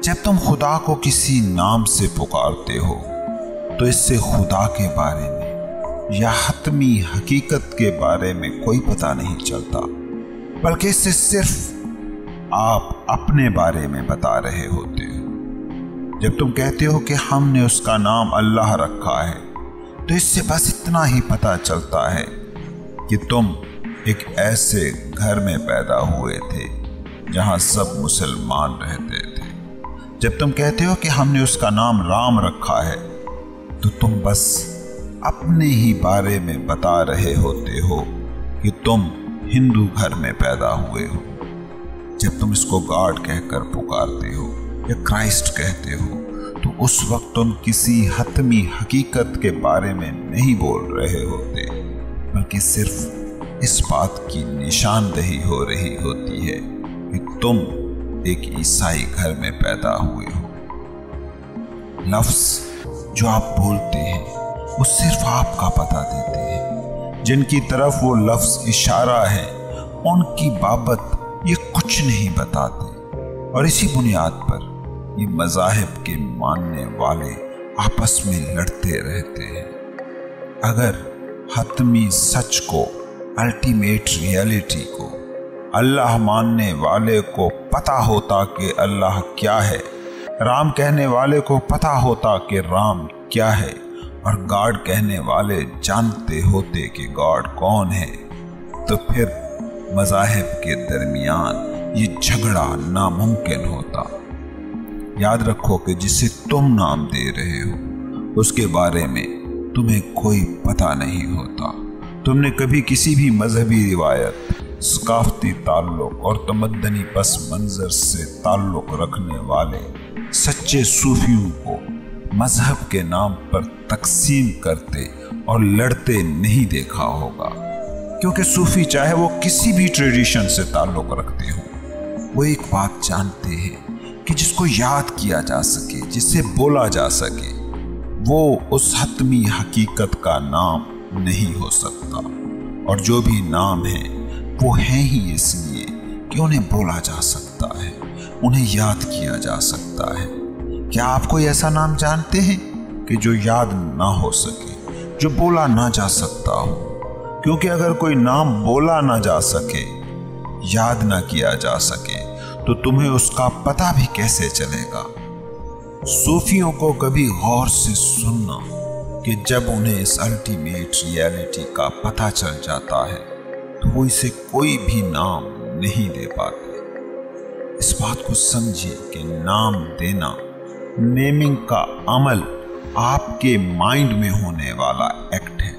जब तुम खुदा को किसी नाम से पुकारते हो तो इससे खुदा के बारे में या हतमी हकीकत के बारे में कोई पता नहीं चलता, बल्कि इससे सिर्फ आप अपने बारे में बता रहे होते हो। जब तुम कहते हो कि हमने उसका नाम अल्लाह रखा है, तो इससे बस इतना ही पता चलता है कि तुम एक ऐसे घर में पैदा हुए थे जहां सब मुसलमान रहते थे। जब तुम कहते हो कि हमने उसका नाम राम रखा है, तो तुम बस अपने ही बारे में बता रहे होते हो कि तुम हिंदू घर में पैदा हुए हो। जब तुम इसको गॉड कहकर पुकारते हो या क्राइस्ट कहते हो, तो उस वक्त तुम किसी हतमी हकीकत के बारे में नहीं बोल रहे होते, बल्कि सिर्फ इस बात की निशानदही हो रही होती है कि तुम एक ईसाई घर में पैदा हुए हो। लफ्ज जो आप बोलते हैं वो सिर्फ आपका पता देते हैं। जिनकी तरफ वो लफ्ज इशारा है उनकी बाबत ये कुछ नहीं बताते, और इसी बुनियाद पर ये मज़ाहिब के मानने वाले आपस में लड़ते रहते हैं। अगर हतमी सच को, अल्टीमेट रियलिटी को, अल्लाह मानने वाले को पता होता कि अल्लाह क्या है, राम कहने वाले को पता होता कि राम क्या है, और गॉड कहने वाले जानते होते कि गॉड कौन है, तो फिर मज़ाहिब के दरमियान ये झगड़ा नामुमकिन होता। याद रखो कि जिसे तुम नाम दे रहे हो उसके बारे में तुम्हें कोई पता नहीं होता। तुमने कभी किसी भी मजहबी रिवायत, सकाफती ताल्लुक और तमद्दनी पस मंजर से ताल्लुक रखने वाले सच्चे सूफियों को मजहब के नाम पर तकसीम करते और लड़ते नहीं देखा होगा, क्योंकि सूफी चाहे वो किसी भी ट्रेडिशन से ताल्लुक रखते हो, वो एक बात जानते हैं कि जिसको याद किया जा सके, जिससे बोला जा सके, वो उस हतमी हकीकत का नाम नहीं हो सकता। और जो भी नाम है वो है ही इसलिए कि उन्हें बोला जा सकता है, उन्हें याद किया जा सकता है। क्या आप कोई ऐसा नाम जानते हैं कि जो याद ना हो सके, जो बोला ना जा सकता हो? क्योंकि अगर कोई नाम बोला ना जा सके, याद ना किया जा सके, तो तुम्हें उसका पता भी कैसे चलेगा? सूफियों को कभी गौर से सुनना कि जब उन्हें इस अल्टीमेट रियलिटी का पता चल जाता है तो वो इसे कोई भी नाम नहीं दे पाते। इस बात को समझिए कि नाम देना, नेमिंग का अमल आपके माइंड में होने वाला एक्ट है,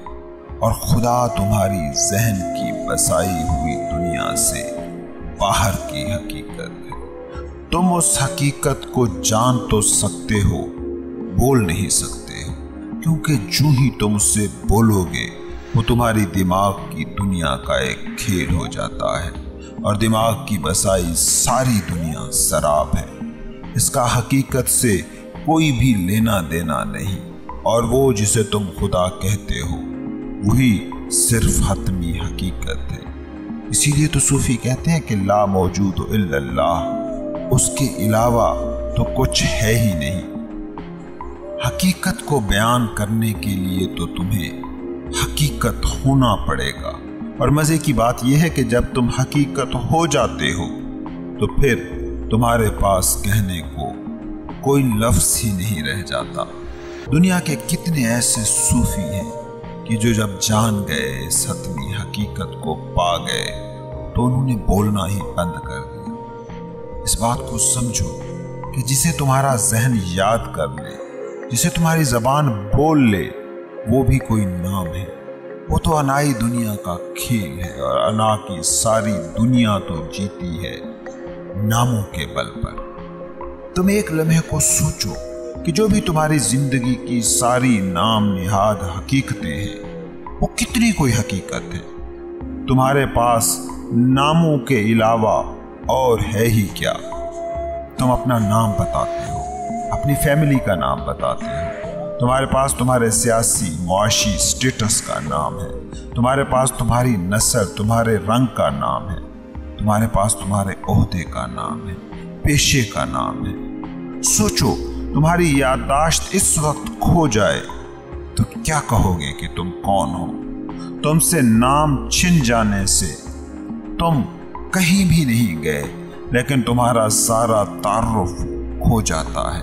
और खुदा तुम्हारी जहन की बसाई हुई दुनिया से बाहर की हकीकत है। तुम उस हकीकत को जान तो सकते हो, बोल नहीं सकते हो, क्योंकि जो ही तुम उससे बोलोगे वो तुम्हारी दिमाग की दुनिया का एक खेल हो जाता है, और दिमाग की बसाई सारी दुनिया शराब है। इसका हकीकत से कोई भी लेना देना नहीं, और वो जिसे तुम खुदा कहते हो वही सिर्फ हतमी हकीकत है। इसीलिए तो सूफी कहते हैं कि ला मौजूद इल्लल्लाह, उसके अलावा तो कुछ है ही नहीं। हकीकत को बयान करने के लिए तो तुम्हें हकीकत होना पड़ेगा, और मजे की बात यह है कि जब तुम हकीकत हो जाते हो तो फिर तुम्हारे पास कहने को कोई लफ्ज ही नहीं रह जाता। दुनिया के कितने ऐसे सूफी हैं कि जो जब जान गए, इस हतमी हकीकत को पा गए, तो उन्होंने बोलना ही बंद कर दिया। इस बात को समझो कि जिसे तुम्हारा जहन याद कर ले, जिसे तुम्हारी जबान बोल ले, वो भी कोई नाम है। वो तो अनाई दुनिया का खेल है, और अना की सारी दुनिया तो जीती है नामों के बल पर। तुम एक लम्हे को सोचो कि जो भी तुम्हारी जिंदगी की सारी नाम निहाद हकीकतें हैं, वो कितनी कोई हकीकत है। तुम्हारे पास नामों के अलावा और है ही क्या? तुम अपना नाम बताते हो, अपनी फैमिली का नाम बताते हो, तुम्हारे पास तुम्हारे सियासी मुआशी स्टेटस का नाम है, तुम्हारे पास तुम्हारी नस्ल, तुम्हारे रंग का नाम है, तुम्हारे पास तुम्हारे ओहदे का नाम है, पेशे का नाम है। सोचो, तुम्हारी याददाश्त इस वक्त खो जाए तो क्या कहोगे कि तुम कौन हो? तुमसे नाम छिन जाने से तुम कहीं भी नहीं गए, लेकिन तुम्हारा सारा तारुफ खो जाता है।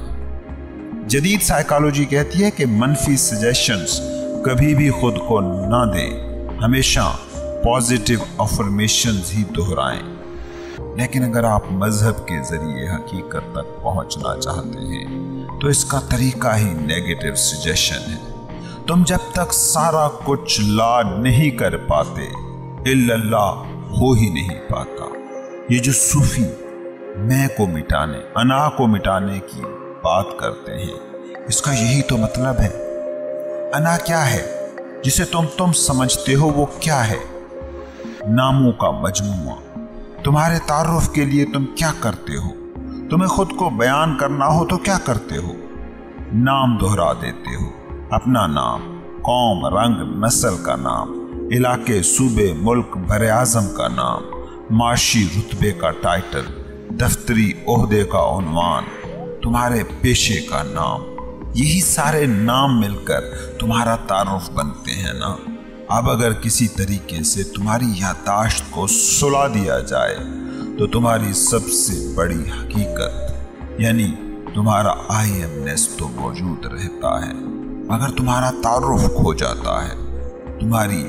जदीद साइकोलॉजी कहती है कि मनफी सजेशंस कभी भी खुद को ना दें, हमेशा पॉजिटिव अफर्मेशंस ही दोहराएं। लेकिन अगर आप मजहब के जरिए हकीकत तक पहुंचना चाहते हैं तो इसका तरीका ही नेगेटिव सजेशन है। तुम जब तक सारा कुछ ला नहीं कर पाते, इल्लल्लाह हो ही नहीं पाता। ये जो सूफी मैं को मिटाने, अना को मिटाने की बात करते हैं, इसका यही तो मतलब है। अना क्या है? जिसे तुम समझते हो वो क्या है? नामों का मजमूआ। तुम्हारे तारुफ के लिए तुम क्या करते हो? तुम्हें खुद को बयान करना हो तो क्या करते हो? नाम दोहरा देते हो, अपना नाम, कौम, रंग, नस्ल का नाम, इलाके, सूबे, मुल्क, बरे आजम का नाम, माशी रुतबे का टाइटल, दफ्तरी ओहदे का उन्वान, तुम्हारे पेशे का नाम। यही सारे नाम मिलकर तुम्हारा तारुफ बनते हैं ना। अब अगर किसी तरीके से तुम्हारी याददाश्त को सुला दिया जाए तो तुम्हारी सबसे बड़ी हकीकत यानी तुम्हारा आईएमनेस तो मौजूद रहता है, मगर तुम्हारा तारुफ खो जाता है, तुम्हारी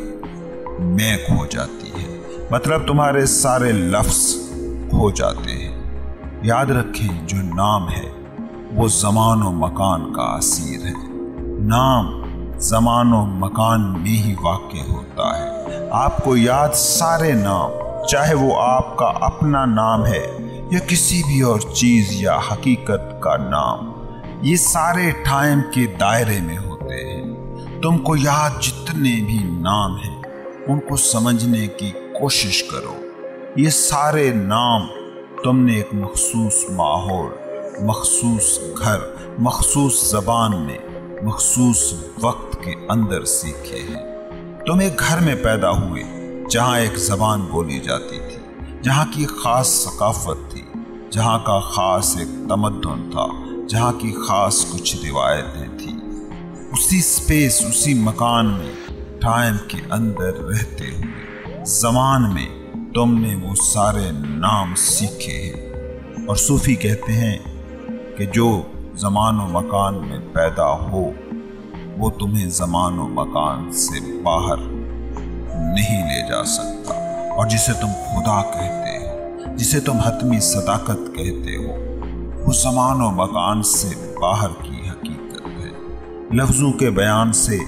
मैं खो जाती है, मतलब तुम्हारे सारे लफ्ज खो जाते हैं। याद रखें, जो नाम है वो ज़मान और मकान का असीर है। नाम ज़मान और मकान में ही वाक़ होता है। आपको याद सारे नाम, चाहे वो आपका अपना नाम है या किसी भी और चीज़ या हकीकत का नाम, ये सारे टाइम के दायरे में होते हैं। तुमको याद जितने भी नाम हैं उनको समझने की कोशिश करो। ये सारे नाम तुमने एक मखसूस माहौल, मखसूस घर, मखसूस ज़बान में, मखसूस वक्त के अंदर सीखे हैं। तुम एक घर में पैदा हुए जहाँ एक ज़बान बोली जाती थी, जहाँ की ख़ास सकाफ़त थी, जहाँ का ख़ास एक तमद्दुन था, जहाँ की ख़ास कुछ रिवायतें थी। उसी स्पेस, उसी मकान में, टाइम के अंदर रहते हुए ज़मान में तुमने वो सारे नाम सीखे हैं। और सूफी कहते हैं कि जो ज़मान व मकान में पैदा हो वो तुम्हें ज़मान व मकान से बाहर नहीं ले जा सकता। और जिसे तुम खुदा कहते हो, जिसे तुम हतमी सदाकत कहते हो, वो ज़मान व मकान से बाहर की हकीकत है, लफ्ज़ों के बयान से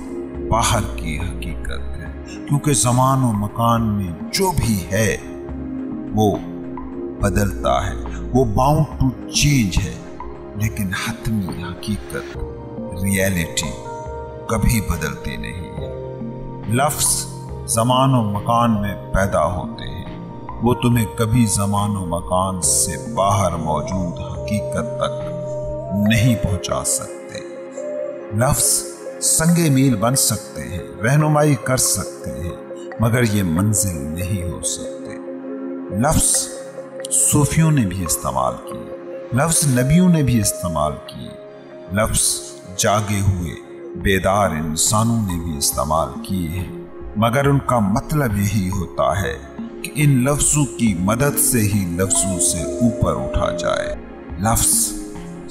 बाहर की हकीकत है। क्योंकि ज़मान व मकान में जो भी है वो बदलता है, वो बाउंड टू चेंज है, लेकिन हतमी हकीकत, रियलिटी कभी बदलती नहीं है। लफ्ज़ ज़मान व मकान में पैदा होते हैं, वो तुम्हें कभी ज़मान व मकान से बाहर मौजूद हकीकत तक नहीं पहुंचा सकते। लफ्ज़ संगे मील बन सकते हैं, रहनुमाई कर सकते हैं, मगर ये मंजिल नहीं हो सकते। लफ्ज़ सूफियों ने भी इस्तेमाल किए, लफ्ज़ नबियों ने भी इस्तेमाल किए, लफ्ज़ जागे हुए बेदार इंसानों ने भी इस्तेमाल किए हैं, मगर उनका मतलब यही होता है कि इन लफ्ज़ों की मदद से ही लफ्ज़ों से ऊपर उठा जाए। लफ्ज़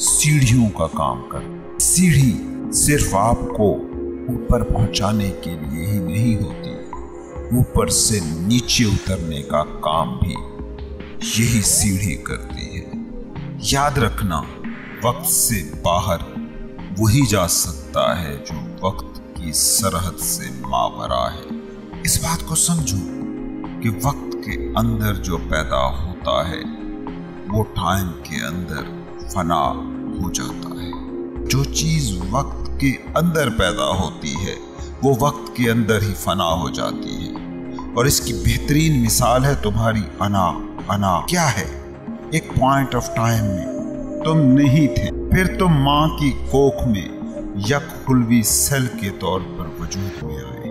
सीढ़ियों का काम कर, सीढ़ी सिर्फ आपको ऊपर पहुंचाने के लिए ही नहीं होती, ऊपर से नीचे उतरने का काम भी यही सीढ़ी करती है। याद रखना, वक्त से बाहर वही जा सकता है जो वक्त की सरहद से मावरा है। इस बात को समझो कि वक्त के अंदर जो पैदा होता है वो टाइम के अंदर फना हो जाता है। जो चीज़ वक्त के अंदर पैदा होती है वो वक्त के अंदर ही फना हो जाती है। और इसकी बेहतरीन मिसाल है तुम्हारी अना। अना क्या है? एक पॉइंट ऑफ टाइम में तुम नहीं थे, फिर तुम माँ की कोख में यकखुल्वी सेल के तौर पर वजूद में आए,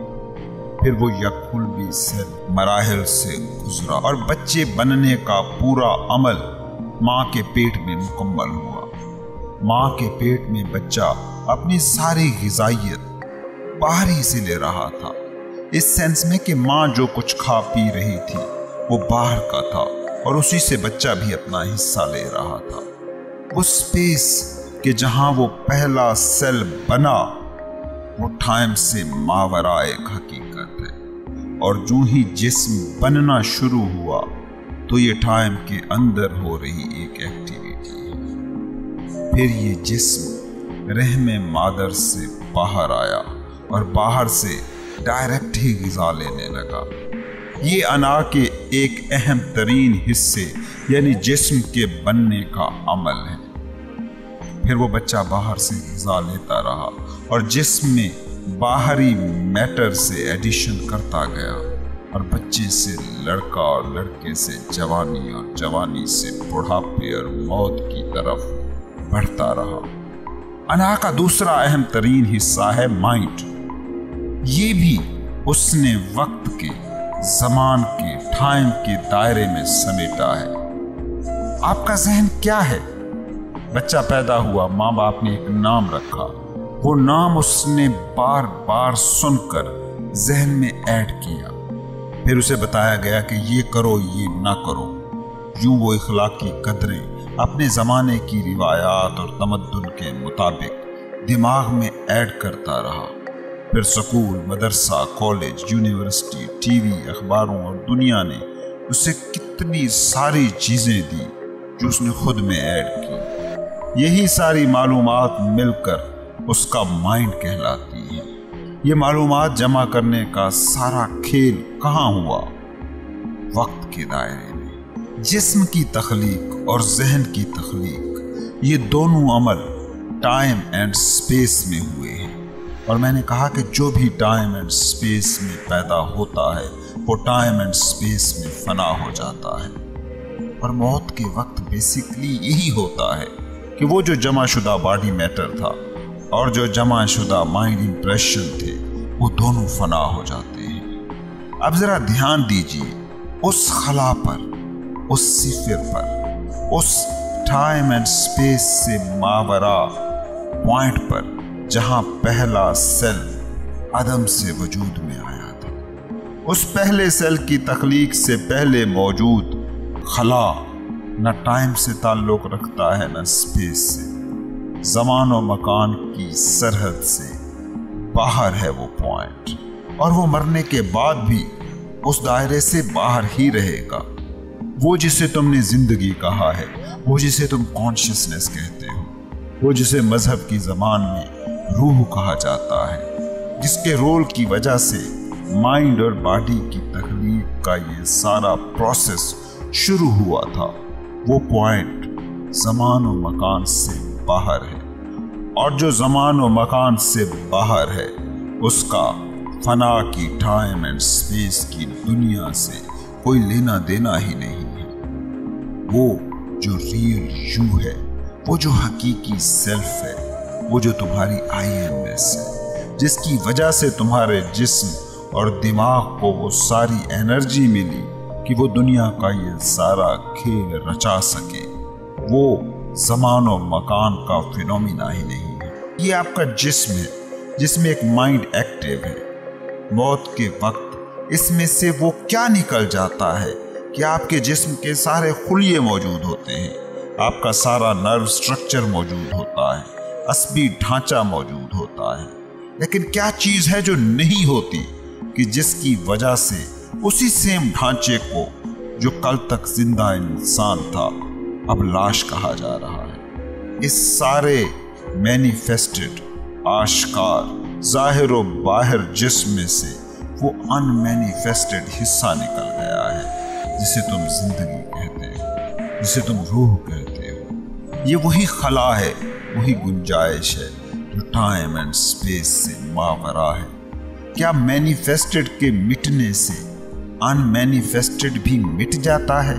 फिर वो यकखुल्वी सेल मराहिल से गुजरा और बच्चे बनने का पूरा अमल माँ के पेट में मुकम्मल हुआ। ماں کے پیٹ میں بچہ اپنی ساری غذائیت باہر ہی سے لے رہا تھا، اس سینس میں کہ ماں جو کچھ کھا پی رہی تھی وہ باہر کا تھا اور اسی سے بچہ بھی اپنا حصہ لے رہا تھا۔ اس سپیس کہ جہاں وہ پہلا سیل بنا وہ ٹائم سے ماورا ایک حقیقت ہے، اور جو ہی جسم بننا شروع ہوا تو یہ ٹائم کے اندر ہو رہی ایک ایکٹیویٹی ہے۔ پھر یہ جسم رحم مادر سے باہر آیا اور باہر سے ڈائریکٹ ہی غذا لینے لگا۔ یہ انا کے ایک اہم ترین حصے یعنی جسم کے بننے کا عمل ہے۔ پھر وہ بچہ باہر سے غذا لیتا رہا اور جسم میں باہری میٹر سے ایڈیشن کرتا گیا، اور بچے سے لڑکا اور لڑکے سے جوانی اور جوانی سے بڑھاپے اور موت کی طرف بڑھتا رہا۔ انا کا دوسرا اہم ترین حصہ ہے مائنڈ۔ یہ بھی اس نے وقت کے، زمان کے، ٹائم کے دائرے میں سمیٹا ہے۔ آپ کا ذہن کیا ہے؟ بچہ پیدا ہوا، ماں باپ نے ایک نام رکھا، وہ نام اس نے بار بار سن کر ذہن میں ایڈ کیا، پھر اسے بتایا گیا کہ یہ کرو یہ نہ کرو۔ یوں وہ اخلاقی قدریں اپنے زمانے کی روایات اور تمدن کے مطابق دماغ میں ایڈ کرتا رہا۔ پھر سکول، مدرسہ، کالج، یونیورسٹی، ٹی وی، اخباروں اور دنیا نے اسے کتنی ساری چیزیں دی جو اس نے خود میں ایڈ کی۔ یہی ساری معلومات مل کر اس کا مائنڈ کہلاتی ہے۔ یہ معلومات جمع کرنے کا سارا کھیل کہاں ہوا؟ وقت کے دائرے میں۔ جسم کی تخلیق اور ذہن کی تخلیق، یہ دونوں عمل ٹائم اینڈ سپیس میں ہوئے ہیں، اور میں نے کہا کہ جو بھی ٹائم اینڈ سپیس میں پیدا ہوتا ہے وہ ٹائم اینڈ سپیس میں فنا ہو جاتا ہے۔ اور موت کے وقت بیسیکلی یہی ہوتا ہے کہ وہ جو جمع شدہ باڈی میٹر تھا اور جو جمع شدہ مائنڈ امپریشن تھے وہ دونوں فنا ہو جاتے ہیں۔ اب ذرا دھیان دیجیے اس خلا پر، اس صفر پر، اس ٹائم اینڈ سپیس سے ماورا پوائنٹ پر جہاں پہلا سیل عدم سے وجود میں آیا تھا۔ اس پہلے سیل کی تخلیق سے پہلے موجود خلا نہ ٹائم سے تعلق رکھتا ہے نہ سپیس سے، زمان و مکان کی سرحد سے باہر ہے وہ پوائنٹ، اور وہ مرنے کے بعد بھی اس دائرے سے باہر ہی رہے گا۔ وہ جسے تم نے زندگی کہا ہے، وہ جسے تم کانشیسنس کہتے ہو، وہ جسے مذہب کی زبان میں روح کہا جاتا ہے، جس کے رول کی وجہ سے مائنڈ اور باڈی کی تخلیق کا یہ سارا پروسیس شروع ہوا تھا، وہ پوائنٹ زمان و مکان سے باہر ہے، اور جو زمان و مکان سے باہر ہے اس کا فنا کی ٹائم اینڈ سپیس کی دنیا سے کوئی لینا دینا ہی نہیں ہے۔ وہ جو ریئل یو ہے، وہ جو حقیقی سیلف ہے، وہ جو تمہاری آئی ایم ایس ہے، جس کی وجہ سے تمہارے جسم اور دماغ کو وہ ساری انرجی ملی کہ وہ دنیا کا یہ سارا کھیل رچا سکے، وہ زمان و مکان کا فینومینا ہی نہیں ہے، یہ آپ کا جسم ہے جس میں ایک مائنڈ ایکٹیو ہے۔ موت کے وقت اس میں سے وہ کیا نکل جاتا ہے کہ آپ کے جسم کے سارے خلیے موجود ہوتے ہیں، آپ کا سارا نرو سٹرکچر موجود ہوتا ہے، عصبی ڈھانچہ موجود ہوتا ہے، لیکن کیا چیز ہے جو نہیں ہوتی کہ جس کی وجہ سے اسی سیم ڈھانچے کو جو کل تک زندہ انسان تھا اب لاش کہا جا رہا ہے؟ اس سارے مینیفیسٹڈ، آشکار، ظاہر و باہر جسم میں سے وہ ان مینیفیسٹڈ حصہ نکل گیا ہے جسے تم زندگی کہتے ہو، جسے تم روح کہتے ہو۔ یہ وہی خلا ہے، وہی گنجائش ہے جو ٹائم اینڈ سپیس سے ماورا ہے۔ کیا مینیفیسٹڈ کے مٹنے سے ان مینیفیسٹڈ بھی مٹ جاتا ہے؟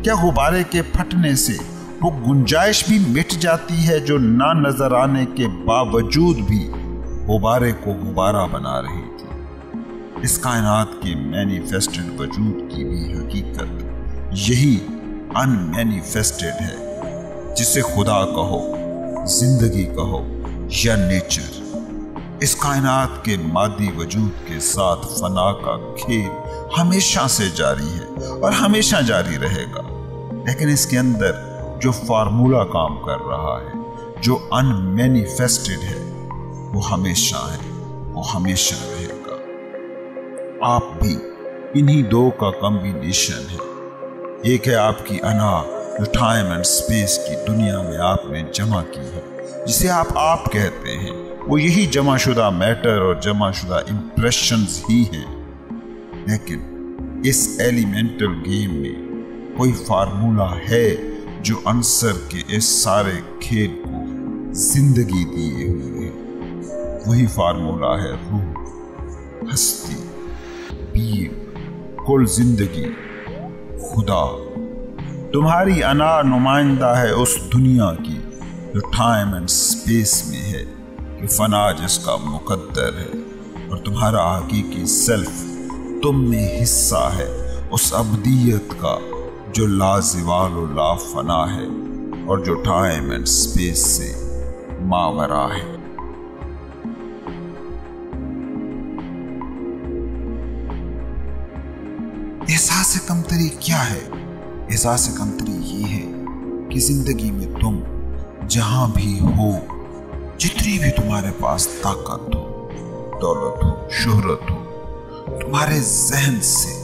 کیا غبارے کے پھٹنے سے وہ گنجائش بھی مٹ جاتی ہے جو نہ نظر آنے کے باوجود بھی غبارے کو غبارہ بنا رہی تھی؟ اس کائنات کے مینیفیسٹڈ وجود کی بھی حقیقت یہی ان مینیفیسٹڈ ہے، جسے خدا کہو، जिंदगी कहो या नेचर, इस कायनात के मादी वजूद के साथ फना का खेल हमेशा से जारी है और हमेशा जारी रहेगा। लेकिन इसके अंदर जो फार्मूला काम कर रहा है, जो अनमैनिफेस्टेड है, वो हमेशा है, वो हमेशा रहेगा। आप भी इन्हीं दो का कॉम्बिनेशन है। एक है आपकी अना, जो टाइम एंड स्पेस की दुनिया में आपने जमा की है, जिसे आप कहते हैं। वो यही जमाशुदा मैटर और जमाशुदा इंप्रेशंस ही हैं। लेकिन इस एलिमेंटल गेम में कोई फार्मूला है जो आंसर के इस सारे खेल को जिंदगी दिए हुए है। वही फार्मूला है रूह, हस्ती, बीइंग, कुल जिंदगी, खुदा। तुम्हारी अना नुमाइंदा है उस दुनिया की जो टाइम एंड स्पेस में है, कि फना जिसका मुकद्दर है, और तुम्हारा हकीकी सेल्फ तुम में हिस्सा है उस अबदियत का जो लाजिवाल और लाफना है और जो टाइम एंड स्पेस से मावरा है। एहसास कमतरी क्या है? एहसास कमतरी ये है कि जिंदगी में तुम जहां भी हो, जितनी भी तुम्हारे पास ताकत हो, दौलत हो, शोहरत हो, तुम्हारे जहन से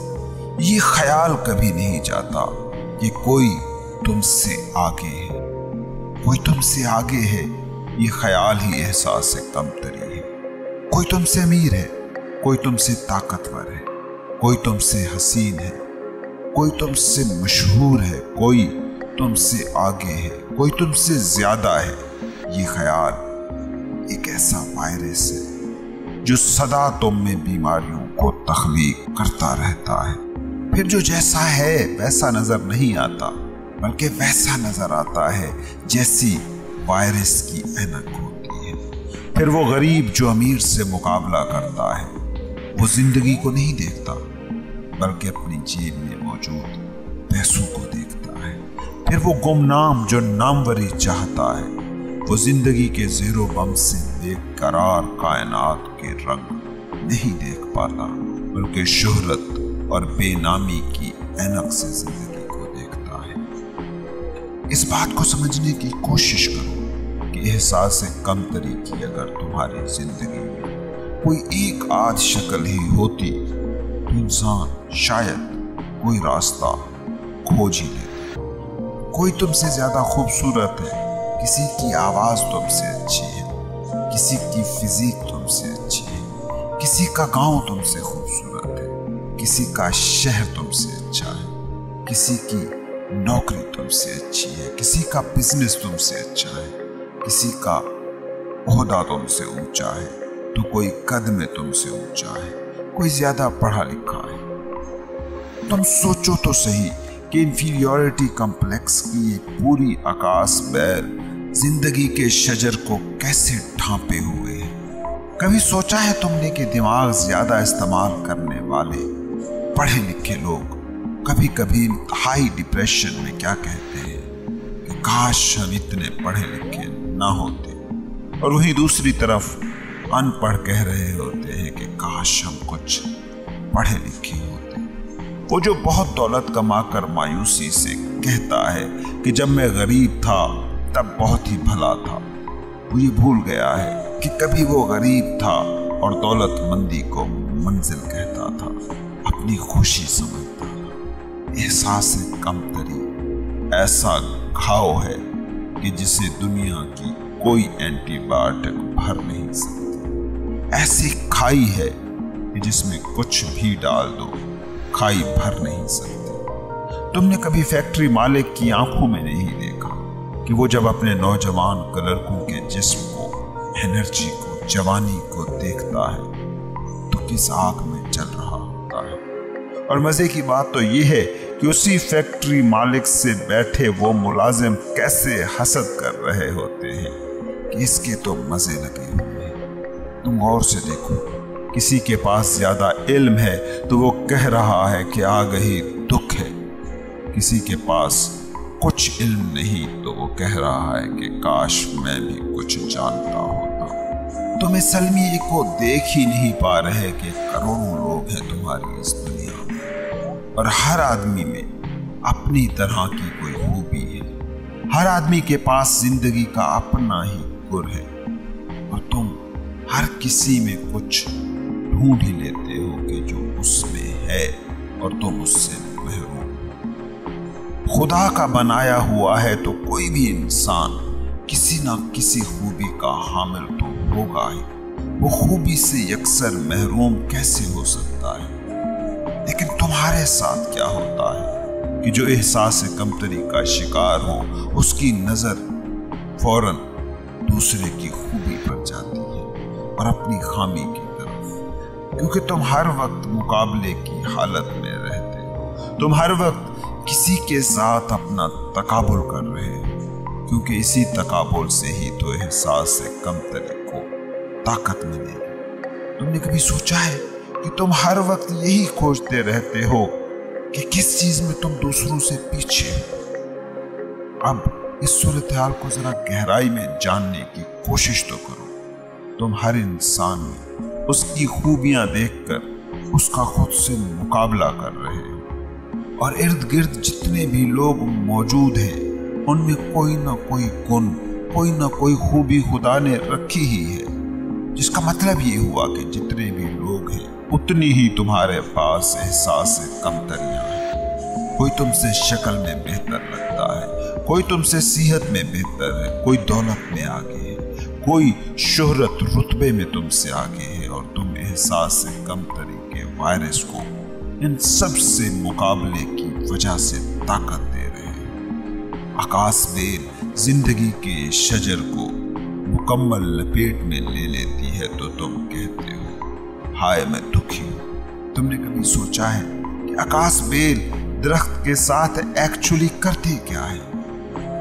ये ख्याल कभी नहीं जाता कि कोई तुमसे आगे है। कोई तुमसे आगे है, ये ख्याल ही एहसास कमतरी है। कोई तुमसे अमीर है, कोई तुमसे ताकतवर है, कोई तुमसे हसीन है, कोई तुमसे मशहूर है, कोई तुमसे आगे है, कोई तुमसे ज्यादा है। ये ख्याल एक ऐसा वायरस है जो सदा तुम में बीमारियों को तख्लीक करता रहता है। फिर जो जैसा है वैसा नजर नहीं आता, बल्कि वैसा नजर आता है जैसी वायरस की ऐनक होती है। फिर वो गरीब जो अमीर से मुकाबला करता है, वो जिंदगी को नहीं देखता, बल्कि अपनी जेब में मौजूद पैसों को देखता है। फिर वो गुमनाम जो नामवरी चाहता है, वो जिंदगी के ज़ेरो बम से बेकरार कायनात के रंग नहीं देख पाता, बल्कि शोहरत और बेनामी की ऐनक से जिंदगी को देखता है। इस बात को समझने की कोशिश करो कि एहसास कमतरी की अगर तुम्हारी जिंदगी में कोई एक आध शक्ल ही होती तो इंसान शायद कोई रास्ता खोज ही लेता। कोई तुमसे ज्यादा खूबसूरत है, किसी की आवाज तुमसे अच्छी है, किसी की फिजिक तुमसे अच्छी है, किसी का गांव तुमसे खूबसूरत है, किसी का शहर तुमसे अच्छा है, किसी की नौकरी तुमसे अच्छी है, किसी का बिजनेस तुमसे अच्छा है, किसी का ओहदा तुमसे ऊंचा है, तो कोई कद में तुमसे ऊंचा है, कोई ज्यादा पढ़ा लिखा है। तुम सोचो तो सही कि इंफीरियरिटी कॉम्प्लेक्स की ये पूरी आकाश बैर जिंदगी के शजर को कैसे ढांपे हुए है। कभी सोचा है तुमने कि दिमाग ज्यादा इस्तेमाल करने वाले पढ़े लिखे लोग कभी कभी हाई डिप्रेशन में क्या कहते हैं कि काश हम इतने पढ़े लिखे ना होते, और वहीं दूसरी तरफ अनपढ़ कह रहे होते हैं कि काश हम कुछ पढ़े लिखे होते। वो जो बहुत दौलत कमाकर मायूसी से कहता है कि जब मैं गरीब था तब बहुत ही भला था, वो ये भूल गया है कि कभी वो गरीब था और दौलतमंदी को मंजिल कहता था, अपनी खुशी समझता था। एहसास कमतरी ऐसा घाव है कि जिसे दुनिया की कोई एंटीबायोटिक भर नहीं सकती। ऐसी खाई है कि जिसमें कुछ भी डाल दो खाई भर नहीं सकती। तुमने कभी फैक्ट्री मालिक की आंखों में नहीं देखा कि वो जब अपने नौजवान लड़कों के जिस्म को, एनर्जी को, जवानी को देखता है तो किस आग में जल रहा होता है। और मजे की बात तो ये है कि उसी फैक्ट्री मालिक से बैठे वो मुलाजिम कैसे हसद कर रहे होते हैं कि इसके तो मजे लगे हुए हैं। तुम गौर से देखो, किसी के पास ज्यादा इल्म है तो वो कह रहा है कि आ गई दुख है, किसी के पास کچھ علم نہیں تو وہ کہہ رہا ہے کہ کاش میں بھی کچھ جانتا ہوتا۔ تم اس المیے کو دیکھ ہی نہیں پا رہے کہ کروڑوں لوگ ہیں تمہاری اس دنیا میں، اور ہر آدمی میں اپنی طرح کی کوئی خوبی ہے۔ ہر آدمی کے پاس زندگی کا اپنا ہی گر ہے، اور تم ہر کسی میں کچھ ڈھونڈ ہی لیتے ہو کہ جو اس میں ہے، اور تم اس سے محروم۔ خدا کا بنایا ہوا ہے تو کوئی بھی انسان کسی نہ کسی خوبی کا حامل تو ہوگا ہی، وہ خوبی سے یکسر محروم کیسے ہو سکتا ہے؟ لیکن تمہارے ساتھ کیا ہوتا ہے کہ جو احساس کمتری کا شکار ہو، اس کی نظر فوراً دوسرے کی خوبی پر جاتی ہے اور اپنی خامی کی طرف، کیونکہ تم ہر وقت مقابلے کی حالت میں رہتے ہو۔ تم ہر وقت کسی کے ساتھ اپنا تقابل کر رہے ہو، کیونکہ اسی تقابل سے ہی تو احساس کمتری کو طاقت ملے گی۔ تم نے کبھی سوچا ہے کہ تم ہر وقت یہی کھوجتے رہتے ہو کہ کس چیز میں تم دوسروں سے پیچھے ہو؟ اب اس صورتحال کو ذرا گہرائی میں جاننے کی کوشش تو کرو۔ تم ہر انسان میں اس کی خوبیاں دیکھ کر اس کا خود سے مقابلہ کر رہے ہو، اور ارد گرد جتنے بھی لوگ موجود ہیں ان میں کوئی نہ کوئی گن، کوئی نہ کوئی خوبی خدا نے رکھی ہی ہے، جس کا مطلب یہ ہوا کہ جتنے بھی لوگ ہیں اتنی ہی تمہارے پاس احساس کمتریاں ہیں۔ کوئی تم سے شکل میں بہتر لگتا ہے، کوئی تم سے صحت میں بہتر ہے، کوئی دولت میں آگے ہے، کوئی شہرت رتبے میں تم سے آگے ہے، اور تم احساس کمتری کے وائرس کو ان سب سے مقابلے کی وجہ سے طاقت دے رہے ہیں۔ آکاش بیل زندگی کے شجر کو مکمل لپیٹ میں لے لیتی ہے تو تم کہتے ہو ہائے میں دکھی ہوں۔ تم نے کبھی سوچا ہے کہ آکاش بیل درخت کے ساتھ ایکچولی کرتی کیا ہے؟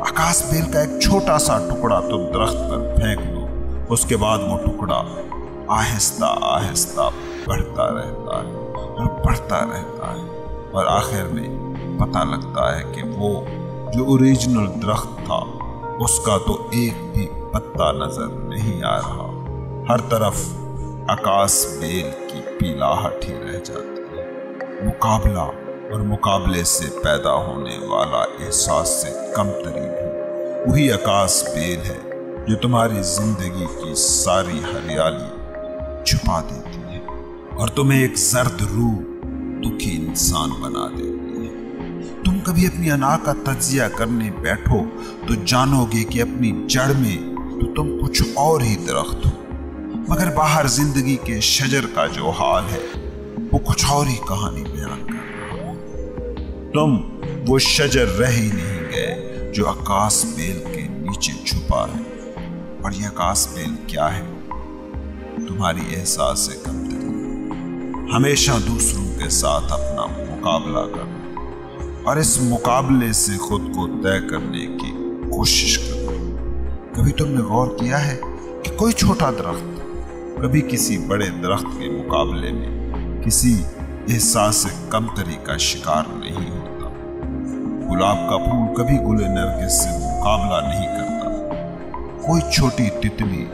آکاش بیل کا ایک چھوٹا سا ٹکڑا تم درخت پر پھینک دو، اس کے بعد وہ ٹکڑا آہستہ آہستہ بڑھتا رہتا ہے اور بڑھتا رہتا ہے، اور آخر میں پتہ لگتا ہے کہ وہ جو اوریجنل درخت تھا اس کا تو ایک بھی پتا نظر نہیں آ رہا۔ ہر طرف آکاش بیل کی پیلاہٹ ہی رہ جاتی ہے۔ مقابلہ اور مقابلے سے پیدا ہونے والا احساس سے کمتری بھی وہی آکاش بیل ہے جو تمہاری زندگی کی ساری ہریالی چھپا دیتی ہے اور تمہیں ایک زرد روح دکھی انسان بنا دیتی ہے۔ تم کبھی اپنی انا کا تجزیہ کرنے بیٹھو تو جانو گے کہ اپنی جڑ میں تو تم کچھ اور ہی درخت ہو، مگر باہر زندگی کے شجر کا جو حال ہے وہ کچھ اور ہی کہانی بیان کر رہا ہے۔ تم وہ شجر رہ ہی نہیں گئے جو آکاش بیل کے نیچے چھپا ہے، اور یہ آکاش بیل کیا ہے؟ تمہاری احساس کمتری، ہمیشہ دوسروں کے ساتھ اپنا مقابلہ کرنا، اور اس مقابلے سے خود کو طے کرنے کی کوشش کرنا۔ کبھی تم نے غور کیا ہے کہ کوئی چھوٹا درخت کبھی کسی بڑے درخت کے مقابلے میں کسی احساس کمتری کا شکار نہیں ہوتا؟ گلاب کا پھول کبھی گل نرگس سے مقابلہ نہیں کرتا۔ کوئی چھوٹی تتلی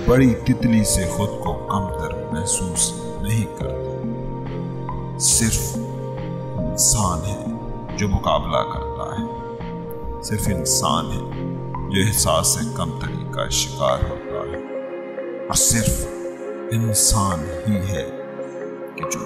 بڑی تتلی سے خود کو کمتر محسوس نہیں کرتی۔ صرف انسان ہے جو مقابلہ کرتا ہے، صرف انسان ہے جو احساس کمتری کا شکار ہوتا ہے، اور صرف انسان ہی ہے کہ جو